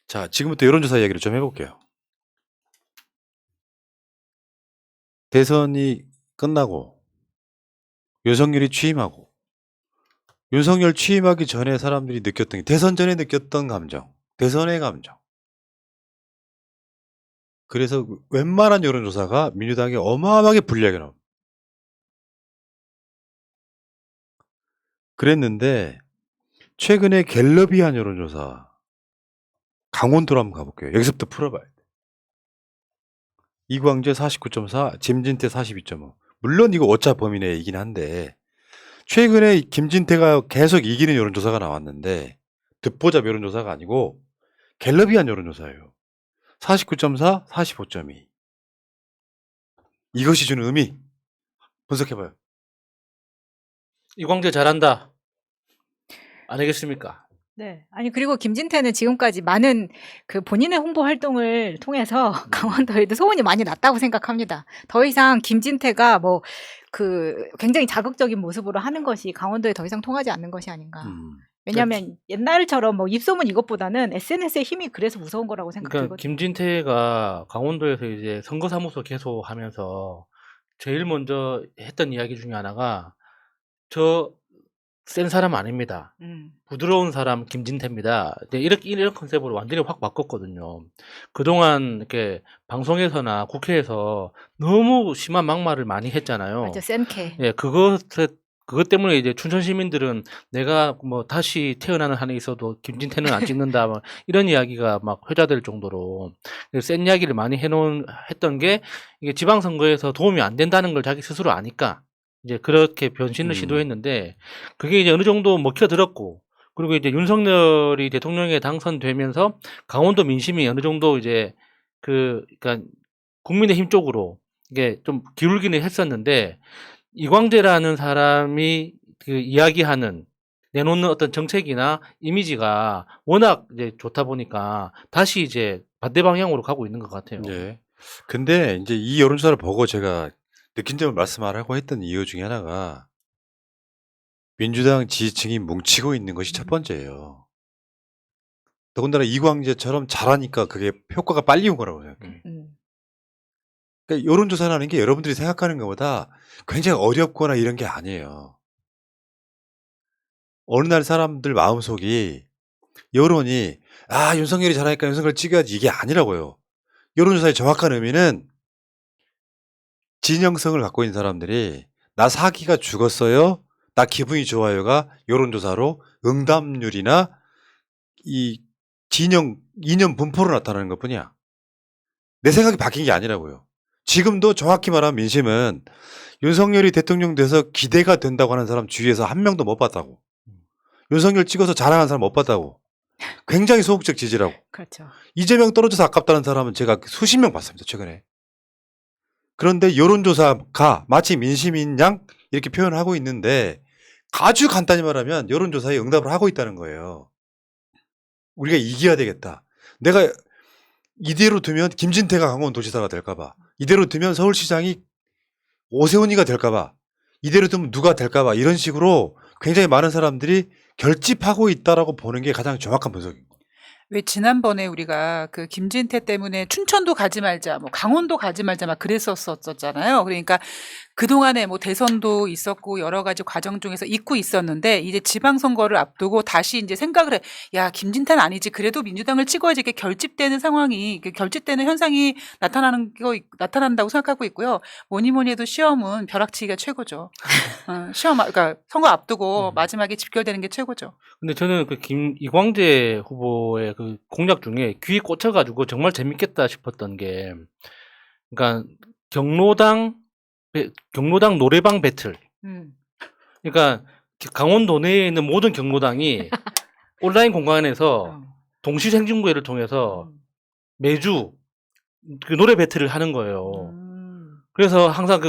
자, 지금부터 여론조사 이야기를 좀 해볼게요. 대선이 끝나고 윤석열이 취임하고 윤석열 취임하기 전에 사람들이 느꼈던 게 대선 전에 느꼈던 감정, 대선의 감정. 그래서 웬만한 여론조사가 민주당에 어마어마하게 불리하게 나옵니다. 그랬는데 최근에 갤럽이 한 여론조사 강원도로 한번 가볼게요. 여기서부터 풀어봐야 돼. 이광재 49.4, 김진태 42.5. 물론 이거 오차 범위 내이긴 한데 최근에 김진태가 계속 이기는 여론조사가 나왔는데 듣보잡 여론조사가 아니고 갤럽이 한 여론조사예요. 49.4, 45.2. 이것이 주는 의미 분석해봐요. 이광재 잘한다. 아니겠습니까? 네. 아니, 그리고 김진태는 지금까지 많은 그 본인의 홍보 활동을 통해서 강원도에도 소문이 많이 났다고 생각합니다. 더 이상 김진태가 뭐 그 굉장히 자극적인 모습으로 하는 것이 강원도에 더 이상 통하지 않는 것이 아닌가. 왜냐하면 옛날처럼 뭐 입소문 이것보다는 SNS의 힘이 그래서 무서운 거라고 그러니까 생각하거든요. 김진태가 강원도에서 이제 선거사무소 계속 하면서 제일 먼저 했던 이야기 중에 하나가 저 센 사람 아닙니다. 부드러운 사람 김진태입니다. 이제 이런 컨셉으로 완전히 확 바꿨거든요. 그동안 이렇게 방송에서나 국회에서 너무 심한 막말을 많이 했잖아요. 맞아, 센케. 예, 그것 때문에 이제 춘천 시민들은 내가 뭐 다시 태어나는 한에 있어도 김진태는 안 찍는다, 뭐 이런 이야기가 막 회자될 정도로 센 이야기를 많이 했던 게 이게 지방선거에서 도움이 안 된다는 걸 자기 스스로 아니까 이제 그렇게 변신을 시도했는데 그게 이제 어느 정도 먹혀들었고 그리고 이제 윤석열이 대통령에 당선되면서 강원도 민심이 어느 정도 이제 그러니까 국민의힘 쪽으로 이게 좀 기울기는 했었는데 이광재라는 사람이 그 이야기하는 내놓는 어떤 정책이나 이미지가 워낙 이제 좋다 보니까 다시 이제 반대 방향으로 가고 있는 것 같아요. 예. 근데 이제 이 여론조사를 보고 제가 느낀 점을 말씀하라고 했던 이유 중에 하나가 민주당 지지층이 뭉치고 있는 것이 첫 번째예요. 더군다나 이광재처럼 잘하니까 그게 효과가 빨리 온 거라고 생각해요. 그러니까 여론조사라는 게 여러분들이 생각하는 것보다 굉장히 어렵거나 이런 게 아니에요. 어느 날 사람들 마음속이 여론이 윤석열이 잘하니까 윤석열 찍어야지 이게 아니라고요. 여론조사의 정확한 의미는 진영성을 갖고 있는 사람들이 나 사기가 죽었어요, 나 기분이 좋아요가 여론조사로 응답률이나 이 이념 분포로 나타나는 것뿐이야. 내 생각이 바뀐 게 아니라고요. 지금도 정확히 말하면 민심은 윤석열이 대통령 돼서 기대가 된다고 하는 사람 주위에서 한 명도 못 봤다고. 윤석열 찍어서 자랑하는 사람 못 봤다고. 굉장히 소극적 지지라고. 그렇죠. 이재명 떨어져서 아깝다는 사람은 제가 수십 명 봤습니다, 최근에. 그런데 여론조사가 마치 민심인 양 이렇게 표현을 하고 있는데 아주 간단히 말하면 여론조사에 응답을 하고 있다는 거예요. 우리가 이겨야 되겠다. 내가 이대로 두면 김진태가 강원도지사가 될까봐, 이대로 두면 서울시장이 오세훈이가 될까봐, 이대로 두면 누가 될까봐 이런 식으로 굉장히 많은 사람들이 결집하고 있다라고 보는 게 가장 정확한 분석입니다. 왜 지난번에 우리가 그 김진태 때문에 춘천도 가지 말자, 뭐 강원도 가지 말자 막 그랬었잖아요. 그러니까 그동안에 뭐 대선도 있었고 여러 가지 과정 중에서 잊고 있었는데 이제 지방선거를 앞두고 다시 이제 생각을 해. 야, 김진태는 아니지. 그래도 민주당을 찍어야지. 이렇게 결집되는 상황이, 결집되는 현상이 나타난다고 생각하고 있고요. 뭐니 해도 시험은 벼락치기가 최고죠. 그러니까 선거 앞두고 마지막에 집결되는 게 최고죠. 근데 저는 그 이광재 후보의 그 공약 중에 귀에 꽂혀가지고 정말 재밌겠다 싶었던 게, 그러니까 경로당 노래방 배틀. 그러니까 강원도 내에 있는 모든 경로당이 온라인 공간에서 동시생중계를 통해서 매주 그 노래 배틀을 하는 거예요. 그래서 항상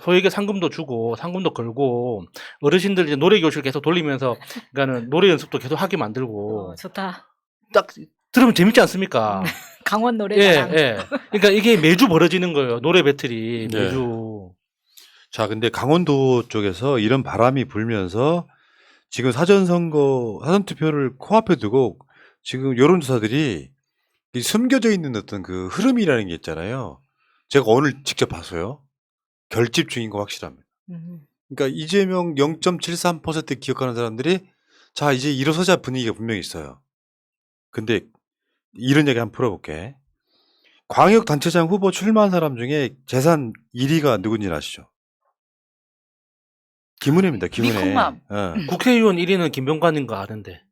소에게 상금도 주고 상금도 걸고 어르신들 이제 노래 교실 계속 돌리면서 그러니까는 노래 연습도 계속 하게 만들고. 좋다. 딱 들으면 재밌지 않습니까? 강원 노래자랑. 예. 그러니까 이게 매주 벌어지는 거예요. 노래 배틀이 네. 매주. 자, 근데 강원도 쪽에서 이런 바람이 불면서 지금 사전투표를 코앞에 두고 지금 여론조사들이 이 숨겨져 있는 어떤 그 흐름이라는 게 있잖아요. 제가 오늘 직접 봐서요. 결집 중인 거 확실합니다. 그러니까 이재명 0.73% 기억하는 사람들이 자 이제 일어서자 분위기가 분명히 있어요. 근데 이런 얘기 한번 풀어볼게. 광역단체장 후보 출마한 사람 중에 재산 1위가 누군지 아시죠? 김은혜입니다. 김은혜. 미콩맘. 국회의원 1위는 김병관인 거 아는데.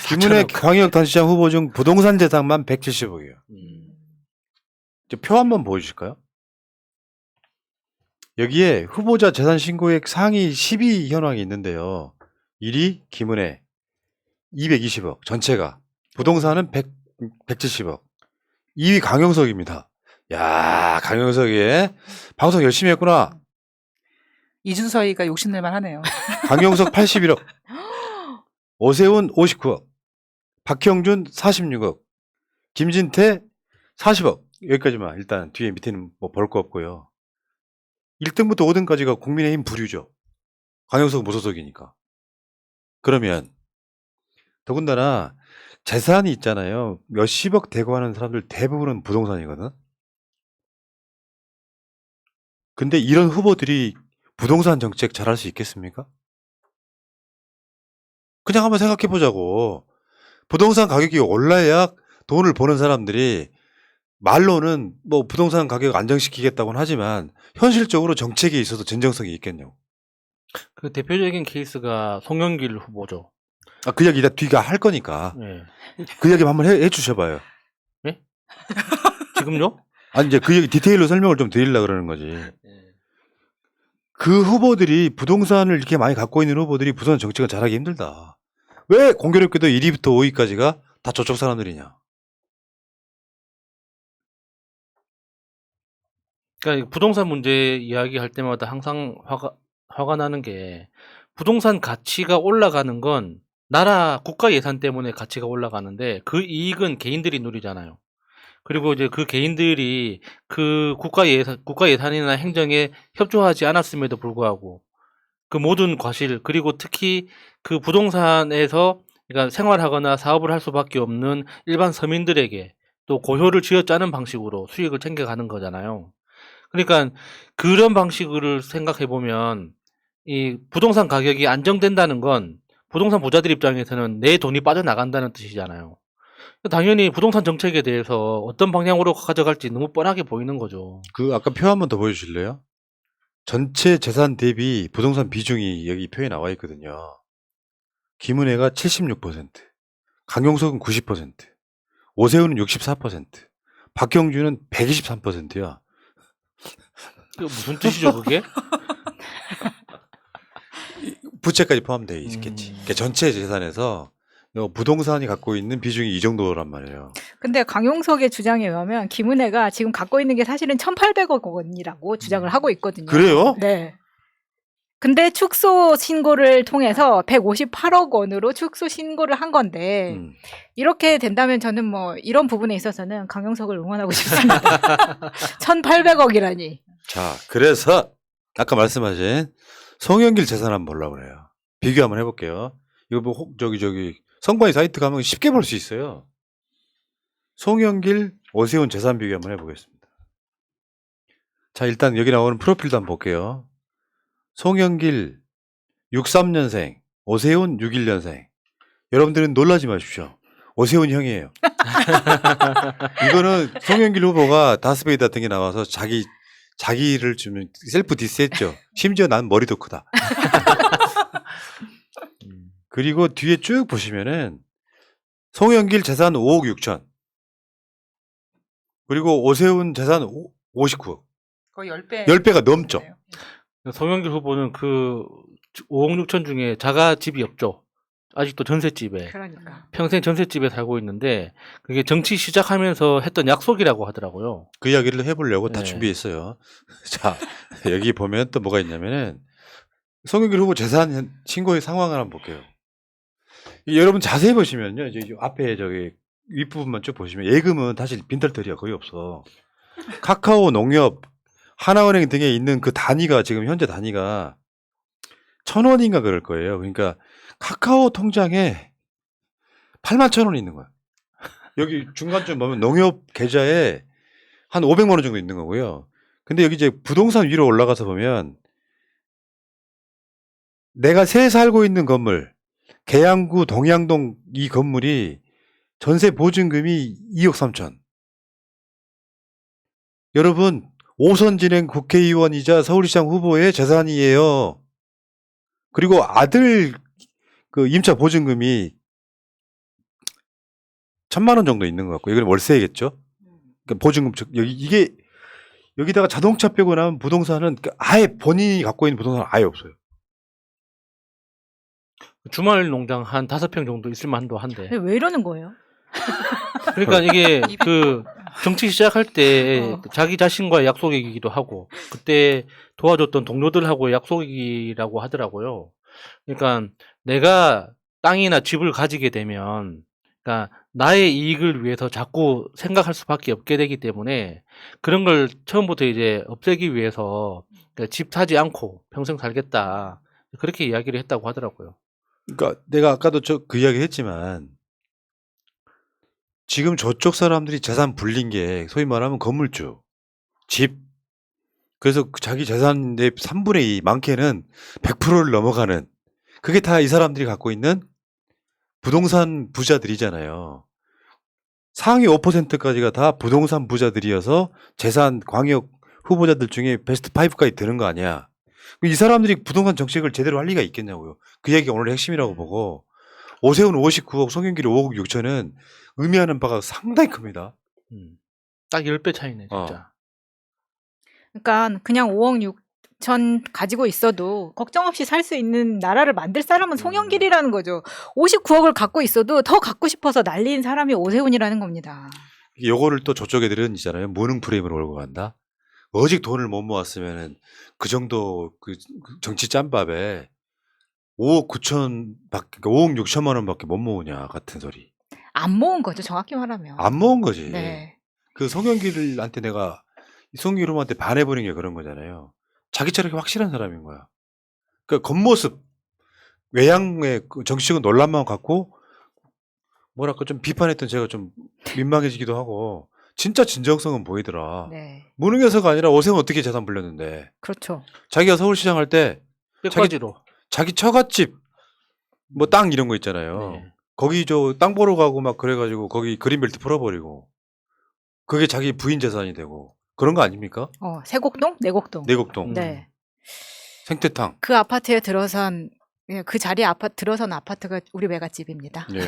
김은혜 광역단체장 후보 중 부동산 재산만 170억이에요. 표 한번 보여주실까요? 여기에 후보자 재산 신고액 상위 10위 현황이 있는데요. 1위 김은혜 220억 전체가, 부동산은 170억. 2위 강용석입니다. 야, 강용석이 방송 열심히 했구나. 이준서이가 욕심낼만 하네요. 강용석 81억, 오세훈 59억, 박형준 46억, 김진태 40억. 여기까지만. 일단 뒤에 밑에는 뭐 볼 거 없고요. 1등부터 5등까지가 국민의힘 부류죠. 강용석 무소속이니까. 그러면 더군다나 재산이 있잖아요. 몇십억 대고 하는 사람들 대부분은 부동산이거든. 근데 이런 후보들이 부동산 정책 잘할 수 있겠습니까? 그냥 한번 생각해 보자고. 부동산 가격이 올라야 돈을 버는 사람들이 말로는 뭐 부동산 가격 안정시키겠다고는 하지만 현실적으로 정책에 있어서 진정성이 있겠냐고. 그 대표적인 케이스가 송영길 후보죠. 아, 그 이야기 뒤가 할 거니까 네. 그 이야기 한번 해 주셔봐요. 지금요? 아니 이제 그 얘기 디테일로 설명을 좀 드리려고 그러는 거지. 그 후보들이 부동산을 이렇게 많이 갖고 있는 후보들이 부동산 정책을 잘하기 힘들다. 왜 공교롭게도 1위부터 5위까지가 다 저쪽 사람들이냐. 그러니까 부동산 문제 이야기할 때마다 항상 화가 나는 게, 부동산 가치가 올라가는 건 나라 국가 예산 때문에 가치가 올라가는데 그 이익은 개인들이 누리잖아요. 그리고 이제 그 개인들이 그 국가 예산이나 행정에 협조하지 않았음에도 불구하고 그 모든 과실, 그리고 특히 그 부동산에서 그러니까 생활하거나 사업을 할 수밖에 없는 일반 서민들에게 또 고효를 쥐어짜는 방식으로 수익을 챙겨가는 거잖아요. 그러니까 그런 방식을 생각해 보면 이 부동산 가격이 안정된다는 건 부동산 부자들 입장에서는 내 돈이 빠져나간다는 뜻이잖아요. 당연히 부동산 정책에 대해서 어떤 방향으로 가져갈지 너무 뻔하게 보이는 거죠. 그 아까 표 한 번 더 보여주실래요? 전체 재산 대비 부동산 비중이 여기 표에 나와 있거든요. 김은혜가 76%, 강용석은 90%, 오세훈은 64%, 박형준은 123%야. 그게 무슨 뜻이죠, 그게? 부채까지 포함되어 있겠지. 그러니까 전체 재산에서 부동산이 갖고 있는 비중이 이 정도란 말이에요. 근데 강용석의 주장에 의하면 김은혜가 지금 갖고 있는 게 사실은 1,800억 원이라고 주장을 하고 있거든요. 그래요? 네. 근데 축소 신고를 통해서 158억 원으로 축소 신고를 한 건데 이렇게 된다면 저는 뭐 이런 부분에 있어서는 강용석을 응원하고 싶습니다. 1,800억이라니. 자, 그래서 아까 말씀하신 송영길 재산 한번 보려고 그래요. 비교 한번 해볼게요. 이거 뭐 저기 성관이 사이트 가면 쉽게 볼 수 있어요. 송영길, 오세훈 재산 비교 한번 해보겠습니다. 자, 일단 여기 나오는 프로필도 한번 볼게요. 송영길 63년생, 오세훈 61년생. 여러분들은 놀라지 마십시오. 오세훈 형이에요. 이거는 송영길 후보가 다스베이다 같은 게 나와서 자기를 좀 셀프 디스했죠. 심지어 난 머리도 크다. 그리고 뒤에 쭉 보시면은 송영길 재산 5억 6천. 그리고 오세훈 재산 59억. 거의 10배. 10배가 넘죠. 송영길 후보는 그 5억 6천 중에 자가 집이 없죠. 아직도 전셋집에. 그러니까. 평생 전셋집에 살고 있는데 그게 정치 시작하면서 했던 약속이라고 하더라고요. 그 이야기를 해보려고 다 네. 준비했어요. 자, 여기 보면 또 뭐가 있냐면은 송영길 후보 재산 신고의 상황을 한번 볼게요. 여러분 자세히 보시면요. 이제 앞에 저기 윗부분만 쭉 보시면 예금은 사실 빈털터리가 거의 없어. 카카오, 농협, 하나은행 등에 있는 그 단위가 지금 현재 단위가 1,000원인가 그럴 거예요. 그러니까 카카오 통장에 81,000원이 있는 거야. 여기 중간쯤 보면 농협 계좌에 한 500만 원 정도 있는 거고요. 근데 여기 이제 부동산 위로 올라가서 보면 내가 새 살고 있는 건물, 계양구 동양동 이 건물이 전세 보증금이 2억 3천. 여러분, 5선 진행 국회의원이자 서울시장 후보의 재산이에요. 그리고 아들 그 임차 보증금이 1,000만 원 정도 있는 것 같고, 이건 월세겠죠? 그러니까 보증금, 이게, 여기다가 자동차 빼고 나면 부동산은 아예 본인이 갖고 있는 부동산은 아예 없어요. 주말 농장 한 5평 정도 있을 만도 한데. 근데 왜 이러는 거예요? 그러니까 이게 그 정치 시작할 때 어. 자기 자신과의 약속이기도 하고 그때 도와줬던 동료들하고의 약속이라고 하더라고요. 그러니까 내가 땅이나 집을 가지게 되면 그러니까 나의 이익을 위해서 자꾸 생각할 수밖에 없게 되기 때문에 그런 걸 처음부터 이제 없애기 위해서 그러니까 집 사지 않고 평생 살겠다. 그렇게 이야기를 했다고 하더라고요. 그러니까 내가 아까도 그 이야기 했지만 지금 저쪽 사람들이 재산 불린 게 소위 말하면 건물주, 집. 그래서 자기 재산의 3분의 2, 많게는 100%를 넘어가는 그게 다 이 사람들이 갖고 있는 부동산 부자들이잖아요. 상위 5%까지가 다 부동산 부자들이어서 재산 광역 후보자들 중에 베스트 5까지 드는 거 아니야. 이 사람들이 부동산 정책을 제대로 할 리가 있겠냐고요. 그 얘기가 오늘 핵심이라고 보고 오세훈 59억, 송영길 5억 6천은 의미하는 바가 상당히 큽니다. 딱 10배 차이네 진짜. 그러니까 그냥 5억 6천 가지고 있어도 걱정 없이 살 수 있는 나라를 만들 사람은 송영길이라는 거죠. 59억을 갖고 있어도 더 갖고 싶어서 난리인 사람이 오세훈이라는 겁니다. 요거를 또 저쪽 애들은 있잖아요. 무능 프레임으로 몰고 간다. 오직 돈을 못 모았으면은 그 정도 그 정치 짬밥에 5억 9천 밖에, 5억 6천만 원밖에 못 모으냐 같은 소리. 안 모은 거죠, 정확히 말하면. 안 모은 거지. 네. 그 송영길한테 내가 송영길한테 반해버린 게 그런 거잖아요. 자기 체력이 확실한 사람인 거야. 그 겉모습, 외양의 그 정치적인 논란만 갖고 뭐랄까 좀 비판했던 제가 좀 민망해지기도 하고 진짜 진정성은 보이더라. 네. 무능해서가 아니라 오세훈 어떻게 재산 불렸는데 그렇죠. 자기가 서울시장 할 때 뼈가지로. 자기 처갓집 뭐 땅 이런 거 있잖아요. 네. 거기 저 땅 보러 가고 막 그래가지고 거기 그린벨트 풀어버리고 그게 자기 부인 재산이 되고 그런 거 아닙니까? 세곡동? 내곡동. 내곡동 네. 생태탕. 그 아파트에 들어선 그 자리에 들어선 아파트가 우리 외갓집입니다. 예.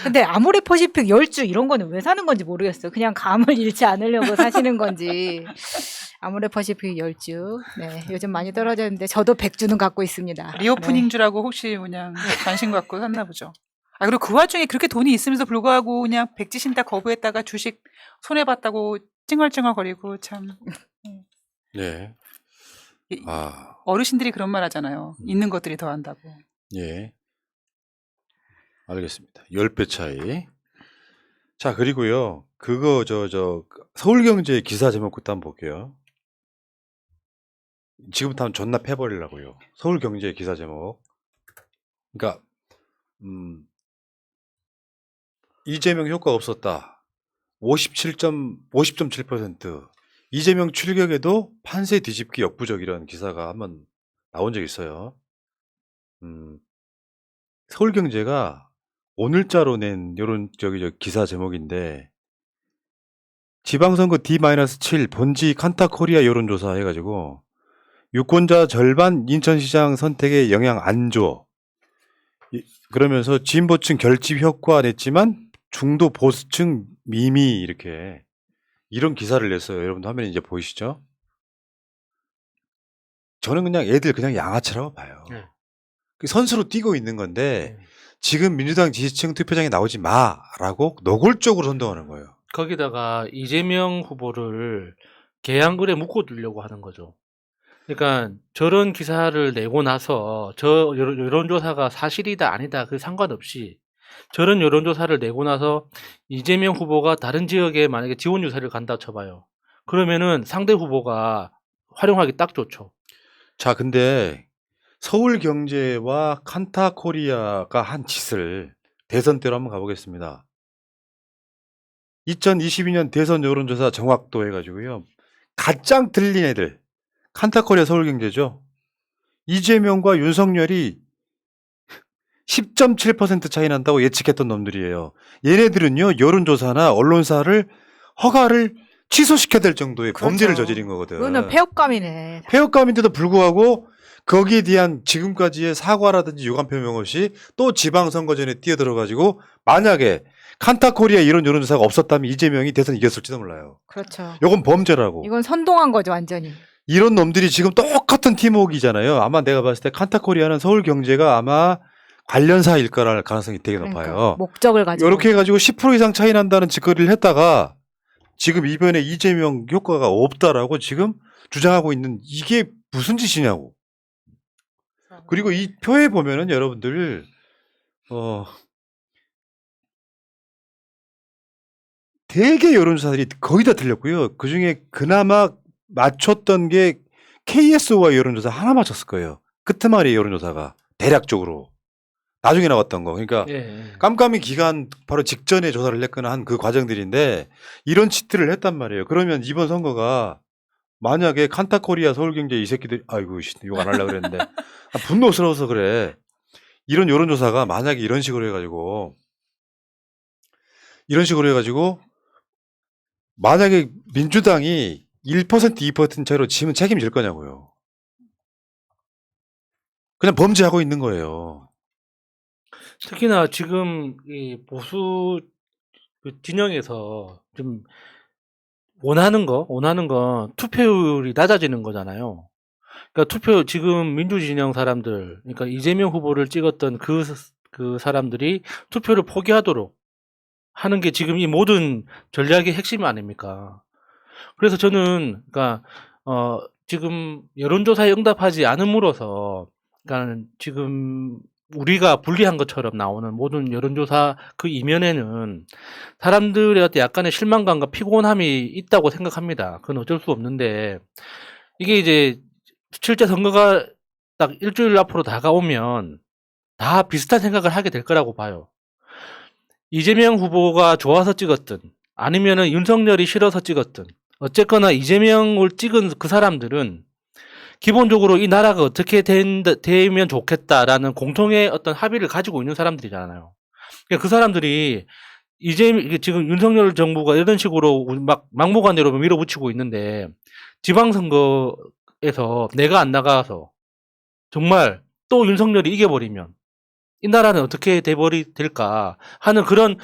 근데 아모레퍼시픽 10주 이런 거는 왜 사는 건지 모르겠어요. 그냥 감을 잃지 않으려고 사시는 건지. 아모레퍼시픽 10주. 네, 요즘 많이 떨어졌는데 저도 100주는 갖고 있습니다. 리오프닝 주라고 혹시 그냥 관심 갖고 샀나 보죠. 아, 그리고 그 와중에 그렇게 돈이 있으면서 불구하고 그냥 백지 신다 거부했다가 주식 손해봤다고 찡얼찡얼거리고 참. 네. 아, 어르신들이 그런 말 하잖아요. 있는 것들이 더 한다고. 예. 알겠습니다. 10배 차이. 자, 그리고요. 그거 서울경제 기사 제목부터 한번 볼게요. 지금부터 한번 존나 패버리려고요. 서울경제 기사 제목. 그러니까 이재명 효과 없었다. 50.7%. 이재명 출격에도 판세 뒤집기 역부족 이런 기사가 한번 나온 적이 있어요. 서울경제가 오늘자로 낸 요런 기사 제목인데 지방선거 D-7 본지 칸타코리아 여론조사 해가지고 유권자 절반 인천시장 선택에 영향 안 줘. 그러면서 진보층 결집 효과 냈지만 중도 보수층 미미 이렇게 이런 기사를 냈어요. 여러분도 화면에 이제 보이시죠? 저는 그냥 애들 그냥 양아치라고 봐요. 네. 선수로 뛰고 있는 건데 네. 지금 민주당 지지층 투표장에 나오지 마라고 노골적으로 선동하는 거예요. 거기다가 이재명 후보를 계양을에 묶어두려고 하는 거죠. 그러니까 저런 기사를 내고 나서 저 여론조사가 사실이다 아니다 그 상관없이 저런 여론조사를 내고 나서 이재명 후보가 다른 지역에 만약에 지원 유세를 간다 쳐봐요. 그러면은 상대 후보가 활용하기 딱 좋죠. 자, 근데 서울경제와 칸타코리아가 한 짓을 대선 때로 한번 가보겠습니다. 2022년 대선 여론조사 정확도 해가지고요. 가장 틀린 애들. 칸타코리아 서울경제죠. 이재명과 윤석열이 10.7% 차이 난다고 예측했던 놈들이에요. 얘네들은요, 여론조사나 언론사를 허가를 취소시켜야 될 정도의 그렇죠. 범죄를 저지른 거거든. 그거는 폐업감이네. 폐업감인데도 불구하고 거기에 대한 지금까지의 사과라든지 유감 표명 없이 또 지방선거전에 뛰어들어가지고 만약에 칸타코리아 이런 여론조사가 없었다면 이재명이 대선 이겼을지도 몰라요. 그렇죠. 이건 범죄라고. 이건 선동한 거죠, 완전히. 이런 놈들이 지금 똑같은 팀워크이잖아요. 아마 내가 봤을 때 칸타코리아는 서울경제가 아마 관련사일 거랄 가능성이 되게 그러니까 높아요. 목적을 가지고. 이렇게 해가지고 10% 이상 차이 난다는 짓거리를 했다가 지금 이번에 이재명 효과가 없다라고 지금 주장하고 있는 이게 무슨 짓이냐고. 그리고 이 표에 보면은 여러분들 되게 여론조사들이 거의 다 틀렸고요. 그 중에 그나마 맞췄던 게 KSO와 여론조사 하나 맞췄을 거예요. 끝말이 여론조사가 대략적으로 나중에 나왔던 거. 그러니까 예. 깜깜이 기간 바로 직전에 조사를 했거나 한 그 과정들인데 이런 치트를 했단 말이에요. 그러면 이번 선거가 만약에 칸타코리아 서울경제 이 새끼들 아이고 욕 안 하려고 그랬는데 분노스러워서 그래. 이런 여론조사가 만약에 이런 식으로 해가지고 만약에 민주당이 1% 2% 차이로 지면 책임질 거냐고요. 그냥 범죄하고 있는 거예요. 특히나 지금 이 보수 그 진영에서 좀 원하는 건 투표율이 낮아지는 거잖아요. 그러니까 지금 민주 진영 사람들, 그러니까 이재명 후보를 찍었던 그 사람들이 투표를 포기하도록 하는 게 지금 이 모든 전략의 핵심 아닙니까? 그래서 저는 그러니까 지금 여론조사에 응답하지 않음으로써 그러니까 지금 우리가 불리한 것처럼 나오는 모든 여론조사 그 이면에는 사람들의 어떤 약간의 실망감과 피곤함이 있다고 생각합니다. 그건 어쩔 수 없는데 이게 이제 실제 선거가 딱 일주일 앞으로 다가오면 다 비슷한 생각을 하게 될 거라고 봐요. 이재명 후보가 좋아서 찍었든 아니면은 윤석열이 싫어서 찍었든 어쨌거나 이재명을 찍은 그 사람들은 기본적으로 이 나라가 어떻게 되면 좋겠다라는 공통의 어떤 합의를 가지고 있는 사람들이잖아요. 그러니까 그 사람들이 이게 지금 윤석열 정부가 이런 식으로 막 막무가내로 밀어붙이고 있는데 지방선거에서 내가 안 나가서 정말 또 윤석열이 이겨버리면 이 나라는 어떻게 될까 하는 그런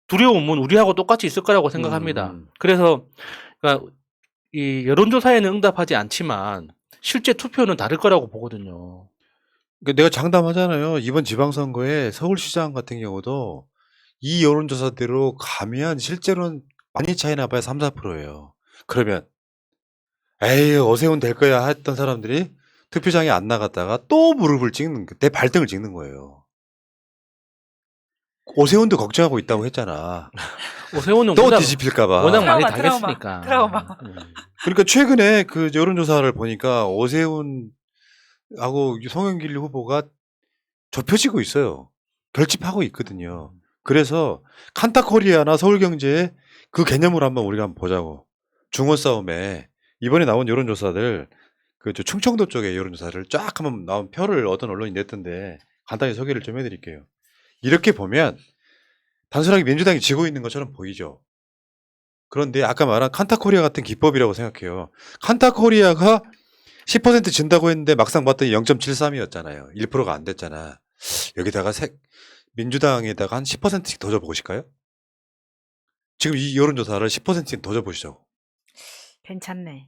두려움은 우리하고 똑같이 있을 거라고 생각합니다. 그래서 그러니까 이 여론조사에는 응답하지 않지만 실제 투표는 다를 거라고 보거든요. 그러니까 내가 장담하잖아요. 이번 지방선거에 서울시장 같은 경우도 이 여론조사대로 가면 실제로는 많이 차이 나봐야 3, 4%예요. 그러면 에이 어세훈 될 거야 했던 사람들이 투표장에 안 나갔다가 또 무릎을 찍는 내 발등을 찍는 거예요. 오세훈도 걱정하고 있다고 했잖아. 오세훈은 또 뒤집힐까봐. 워낙 많이 트라우마, 당했으니까. 트라우마. 그러니까 최근에 그 여론조사를 보니까 오세훈하고 송영길 후보가 좁혀지고 있어요. 결집하고 있거든요. 그래서 칸타코리아나 서울경제의 그 개념을 한번 우리가 한번 보자고. 중원 싸움에 이번에 나온 여론조사들 그 충청도 쪽의 여론조사를 쫙 한번 나온 표를 어떤 언론이 냈던데 간단히 소개를 좀 해드릴게요. 이렇게 보면 단순하게 민주당이 지고 있는 것처럼 보이죠. 그런데 아까 말한 칸타코리아 같은 기법이라고 생각해요. 칸타코리아가 10% 진다고 했는데 막상 봤더니 0.73이었잖아요. 1%가 안 됐잖아. 여기다가 민주당에다가 한 10%씩 더 줘보실까요? 지금 이 여론조사를 10%씩 더 줘보시죠. 괜찮네.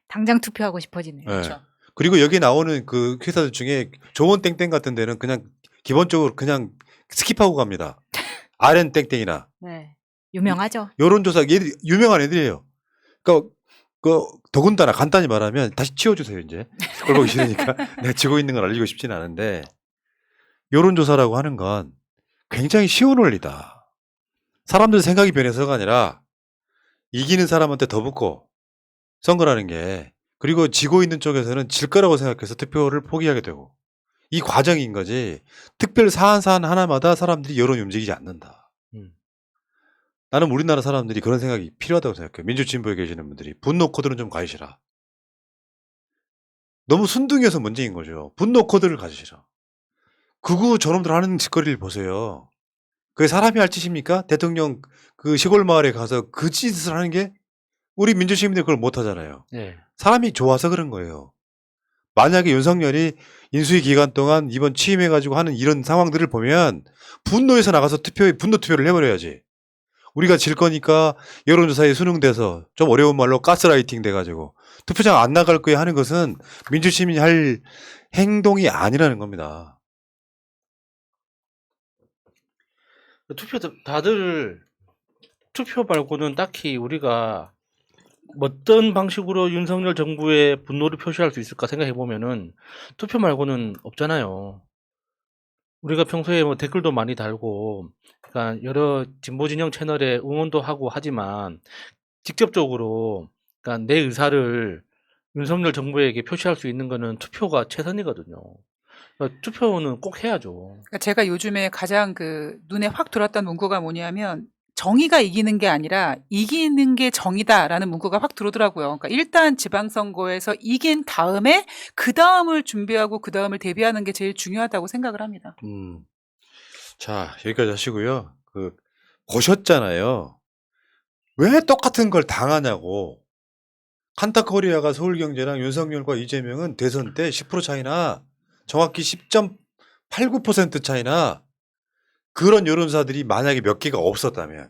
당장 투표하고 싶어지네. 네. 그리고 여기 나오는 그 회사들 중에 조원 땡땡 같은 데는 그냥 기본적으로 그냥 스킵하고 갑니다. RN 땡땡이나. 네. 유명하죠. 여론조사 얘들 유명한 애들이에요. 그러니까 더군다나 간단히 말하면 다시 치워주세요 이제. 꼴 보기 싫으니까 내가 지고 있는 걸 알리고 싶지는 않은데 여론조사라고 하는 건 굉장히 쉬운 원리다. 사람들 생각이 변해서가 아니라 이기는 사람한테 더 붙고 선거라는 게 그리고 지고 있는 쪽에서는 질 거라고 생각해서 투표를 포기하게 되고 이 과정인 거지 특별 사안 하나마다 사람들이 여론이 움직이지 않는다. 나는 우리나라 사람들이 그런 생각이 필요하다고 생각해요. 민주진보에 계시는 분들이. 분노 코드는 좀 가지시라. 너무 순둥이어서 문제인 거죠. 분노 코드를 가지시라. 그거 저놈들 하는 짓거리를 보세요. 그게 사람이 할 짓입니까? 대통령 그 시골 마을에 가서 그 짓을 하는 게 우리 민주시민들 그걸 못 하잖아요. 예. 사람이 좋아서 그런 거예요. 만약에 윤석열이 인수위 기간 동안 이번 취임해가지고 하는 이런 상황들을 보면 분노해서 나가서 분노 투표를 해버려야지. 우리가 질 거니까 여론조사에 수능돼서 좀 어려운 말로 가스라이팅 돼가지고 투표장 안 나갈 거야 하는 것은 민주시민이 할 행동이 아니라는 겁니다. 다들 투표 말고는 딱히 우리가 어떤 방식으로 윤석열 정부의 분노를 표시할 수 있을까 생각해 보면은 투표 말고는 없잖아요. 우리가 평소에 뭐 댓글도 많이 달고, 그러니까 여러 진보 진영 채널에 응원도 하고 하지만 직접적으로 그러니까 내 의사를 윤석열 정부에게 표시할 수 있는 거는 투표가 최선이거든요. 그러니까 투표는 꼭 해야죠. 그러니까 제가 요즘에 가장 그 눈에 확 들어왔던 문구가 뭐냐면 정의가 이기는 게 아니라 이기는 게 정의다라는 문구가 확 들어오더라고요. 그러니까 일단 지방선거에서 이긴 다음에 그 다음을 준비하고 그 다음을 대비하는 게 제일 중요하다고 생각을 합니다. 자, 여기까지 하시고요. 보셨잖아요. 왜 똑같은 걸 당하냐고. 칸타코리아가 서울경제랑 윤석열과 이재명은 대선 때 10% 차이나 정확히 10.89% 차이나 그런 여론사들이 만약에 몇 개가 없었다면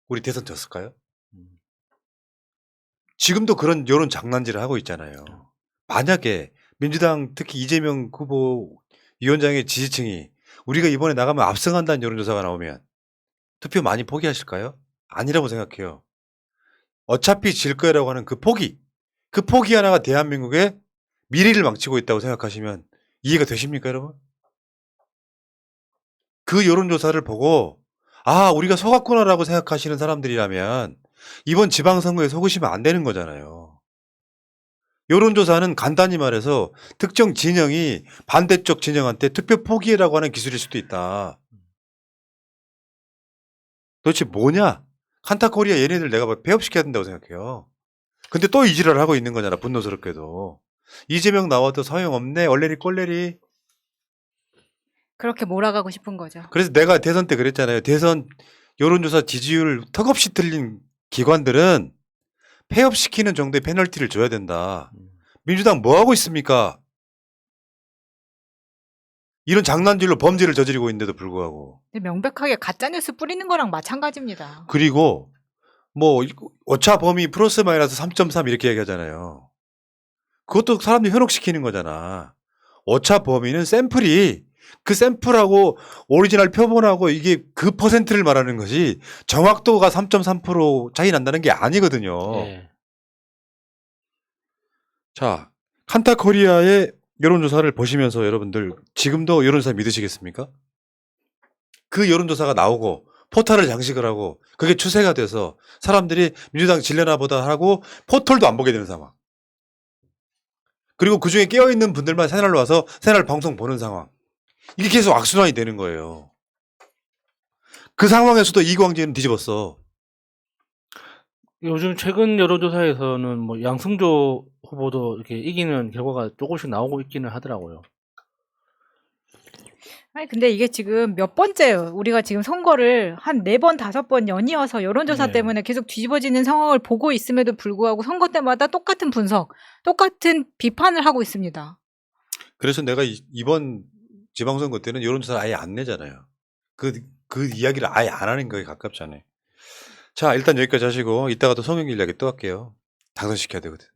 우리 대선 졌을까요? 지금도 그런 여론 장난질을 하고 있잖아요. 만약에 민주당 특히 이재명 후보 위원장의 지지층이 우리가 이번에 나가면 압승한다는 여론조사가 나오면 투표 많이 포기하실까요? 아니라고 생각해요. 어차피 질 거라고 하는 그 포기 하나가 대한민국의 미래를 망치고 있다고 생각하시면 이해가 되십니까, 여러분? 그 여론조사를 보고 아, 우리가 속았구나라고 생각하시는 사람들이라면 이번 지방선거에 속으시면 안 되는 거잖아요. 여론조사는 간단히 말해서 특정 진영이 반대쪽 진영한테 투표 포기라고 하는 기술일 수도 있다. 도대체 뭐냐? 칸타코리아 얘네들 내가 폐업시켜야 된다고 생각해요. 근데 또 이 지랄을 하고 있는 거잖아, 분노스럽게도. 이재명 나와도 소용없네, 얼레리 꼴레리. 그렇게 몰아가고 싶은 거죠. 그래서 내가 대선 때 그랬잖아요. 대선 여론조사 지지율 턱없이 틀린 기관들은 폐업시키는 정도의 페널티를 줘야 된다. 민주당 뭐 하고 있습니까? 이런 장난질로 범죄를 저지르고 있는데도 불구하고. 근데 명백하게 가짜뉴스 뿌리는 거랑 마찬가지입니다. 그리고 뭐 오차 범위 플러스 마이너스 3.3 이렇게 얘기하잖아요. 그것도 사람들이 현혹시키는 거잖아. 오차 범위는 샘플이 그 샘플하고 오리지널 표본하고 이게 그 퍼센트를 말하는 것이 정확도가 3.3% 차이 난다는 게 아니거든요. 예. 자, 칸타코리아의 여론조사를 보시면서 여러분들 지금도 여론조사 믿으시겠습니까? 그 여론조사가 나오고 포털을 장식을 하고 그게 추세가 돼서 사람들이 민주당 질려나 보다 하고 포털도 안 보게 되는 상황. 그리고 그중에 깨어있는 분들만 새날로 와서 새날 방송 보는 상황. 이게 계속 악순환이 되는 거예요. 그 상황에서도 이광재는 뒤집었어. 요즘 최근 여론조사에서는 뭐 양승조 후보도 이렇게 이기는 결과가 조금씩 나오고 있기는 하더라고요. 아니 근데 이게 지금 몇 번째예요. 우리가 지금 선거를 한 4번, 5번 연이어서 여론조사 네. 때문에 계속 뒤집어지는 상황을 보고 있음에도 불구하고 선거 때마다 똑같은 분석, 똑같은 비판을 하고 있습니다. 그래서 내가 이번 지방선거 때는 여론조사를 아예 안 내잖아요. 그 이야기를 아예 안 하는 거에 가깝잖아요. 자, 일단 여기까지 하시고 이따가 또 송영길 이야기 또 할게요. 당선시켜야 되거든.